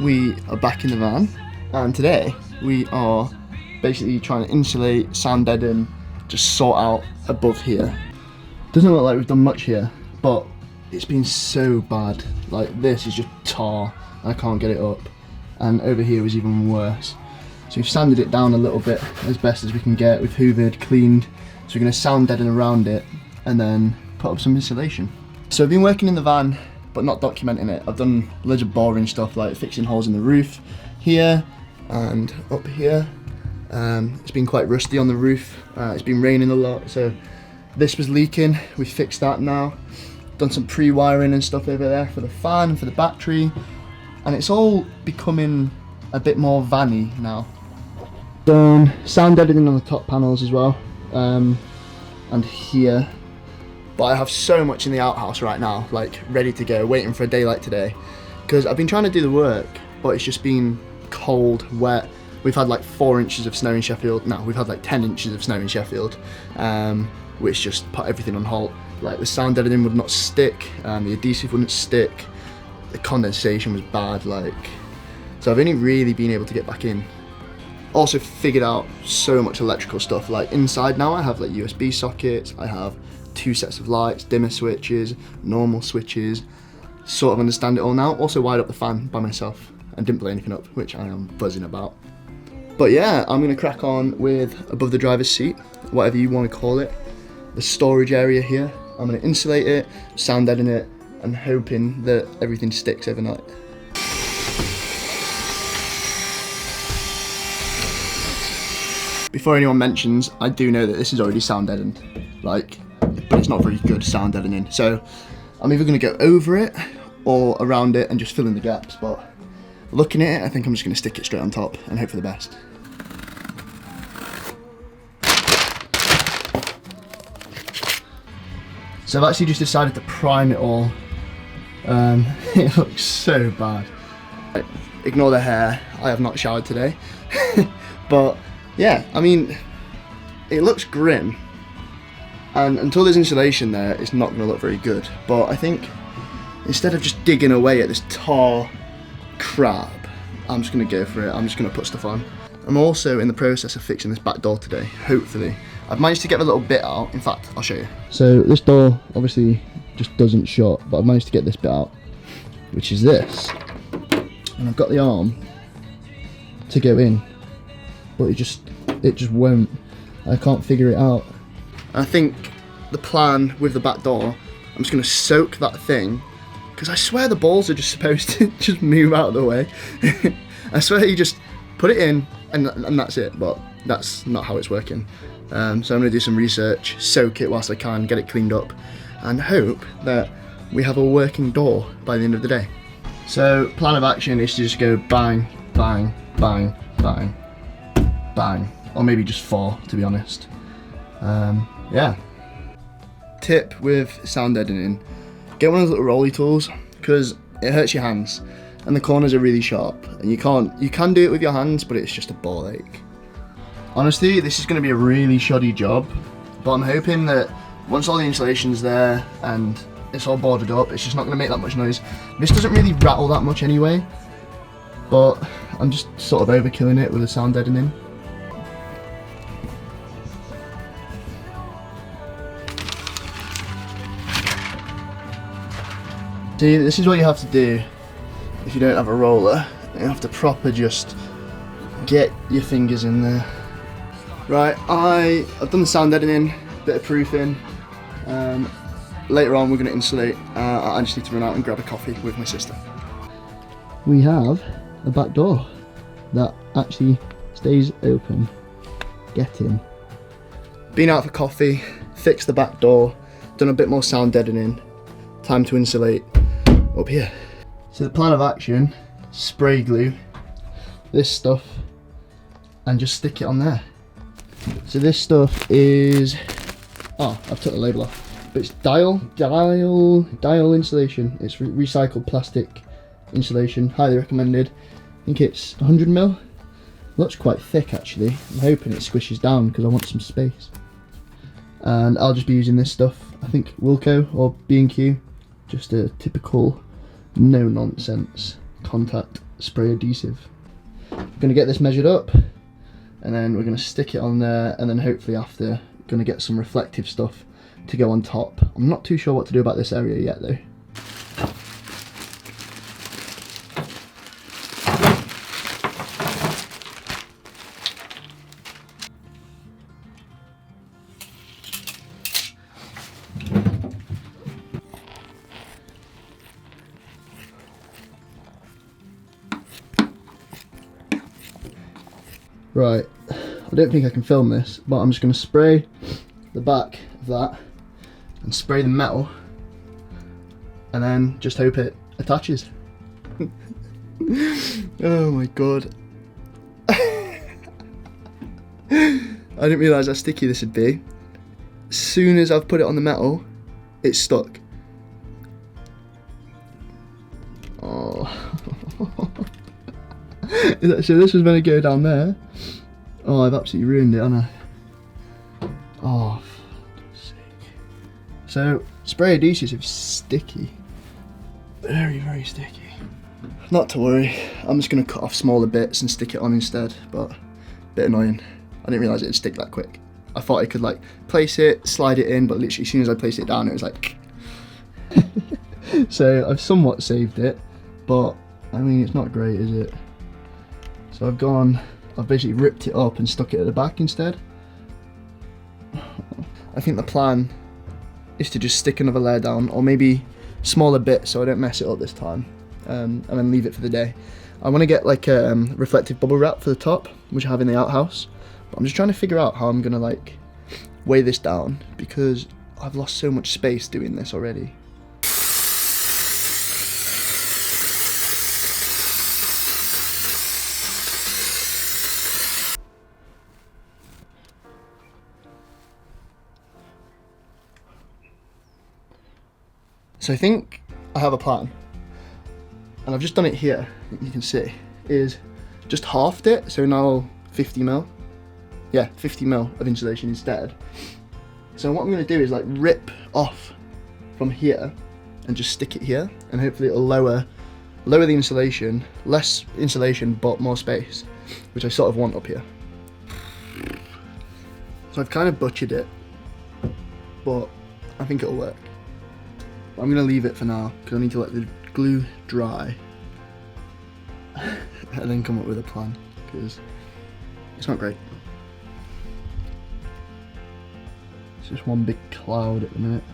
We are back in the van, and today we are basically trying to insulate, sound deaden, just sort out above here. Doesn't look like we've done much here, but it's been so bad. Like, this is just tar, I can't get it up, and over here was even worse. So we've sanded it down a little bit as best as we can get. We've hoovered, cleaned, so we're going to sound deaden around it and then put up some insulation. So I've been working in the van but not documenting it. I've done loads of boring stuff like fixing holes in the roof here and up here. It's been quite rusty on the roof. It's been raining a lot, so this was leaking. We fixed that now. Done some pre-wiring and stuff over there for the fan, for the battery, and it's all becoming a bit more vanny now. Done sound deadening on the top panels as well, and here. But I have so much in the outhouse right now, like ready to go, waiting for a day like today. Because I've been trying to do the work, but it's just been cold, wet. We've had like 4 inches of snow in Sheffield. No, we've had like 10 inches of snow in Sheffield, which just put everything on halt. Like the sound deadening would not stick, the adhesive wouldn't stick, the condensation was bad, like. So I've only really been able to get back in. Also figured out so much electrical stuff. Like inside now I have like USB sockets, I have 2 sets of lights, dimmer switches, normal switches, sort of understand it all now. Also wired up the fan by myself and didn't blow anything up, which I am buzzing about. But yeah, I'm gonna crack on with above the driver's seat, whatever you want to call it, the storage area here. I'm gonna insulate it, sound deaden it, and hoping that everything sticks overnight. Before anyone mentions, I do know that this is already sound deadened, like, but it's not very good sound deadening. So I'm either going to go over it or around it and just fill in the gaps. But looking at it, I think I'm just going to stick it straight on top and hope for the best. So I've actually just decided to prime it all. It looks so bad. Ignore the hair, I have not showered today. But yeah, I mean, it looks grim. And until there's insulation there, it's not going to look very good. But I think instead of just digging away at this tar crap, I'm just going to go for it. I'm just going to put stuff on. I'm also in the process of fixing this back door today, hopefully. I've managed to get a little bit out. In fact, I'll show you. So this door obviously just doesn't shut, but I've managed to get this bit out, which is this. And I've got the arm to go in, but it just won't. I can't figure it out. I think the plan with the back door, I'm just going to soak that thing, because I swear the balls are just supposed to just move out of the way. I swear you just put it in and that's it, but that's not how it's working. So I'm going to do some research, soak it whilst I can, get it cleaned up, and hope that we have a working door by the end of the day. So plan of action is to just go bang, bang, bang, bang, bang, or maybe just 4 to be honest. Yeah. Tip with sound deadening: get one of those little rolly tools, because it hurts your hands and the corners are really sharp, and you can do it with your hands, but it's just a ball ache. Honestly, this is going to be a really shoddy job, but I'm hoping that once all the insulation's there and it's all boarded up, it's just not going to make that much noise. This doesn't really rattle that much anyway, but I'm just sort of overkilling it with the sound deadening. See, this is what you have to do if you don't have a roller. You have to proper just get your fingers in there. Right, I've done the sound deadening, bit of proofing. Later on we're going to insulate. I just need to run out and grab a coffee with my sister. We have a back door that actually stays open. Get in. Been out for coffee, fixed the back door, done a bit more sound deadening. Time to insulate up here. So the plan of action: spray glue this stuff and just stick it on there. So this stuff is, I've took the label off, but it's Diall insulation. It's recycled plastic insulation, highly recommended. I think it's 100 ml. Looks quite thick actually. I'm hoping it squishes down because I want some space. And I'll just be using this stuff, I think Wilco or B&Q, just a typical no nonsense contact spray adhesive. We're going to get this measured up, and then we're going to stick it on there, and then hopefully after, going to get some reflective stuff to go on top. I'm not too sure what to do about this area yet though. Right, I don't think I can film this, but I'm just going to spray the back of that and spray the metal, and then just hope it attaches. Oh my god. I didn't realise how sticky this would be. As soon as I've put it on the metal, it's stuck. Oh. So this was going to go down there. Oh, I've absolutely ruined it, haven't I? Oh, for God's sake. So, spray adhesive is sticky. Very, very sticky. Not to worry, I'm just going to cut off smaller bits and stick it on instead, but a bit annoying. I didn't realise it'd stick that quick. I thought I could like place it, slide it in, but literally as soon as I placed it down, it was like... So, I've somewhat saved it, but I mean, it's not great, is it? So I've basically ripped it up and stuck it at the back instead. I think the plan is to just stick another layer down, or maybe smaller bits so I don't mess it up this time, and then leave it for the day. I want to get like a reflective bubble wrap for the top, which I have in the outhouse, but I'm just trying to figure out how I'm going to like weigh this down, because I've lost so much space doing this already. So I think I have a plan, and I've just done it here, you can see, is just halved it, so now 50mm. Yeah, 50mm of insulation instead. So what I'm going to do is like rip off from here and just stick it here, and hopefully it'll lower the insulation, less insulation but more space, which I sort of want up here. So I've kind of butchered it, but I think it'll work. I'm going to leave it for now, because I need to let the glue dry and then come up with a plan, because it's not great. It's just one big cloud at the minute.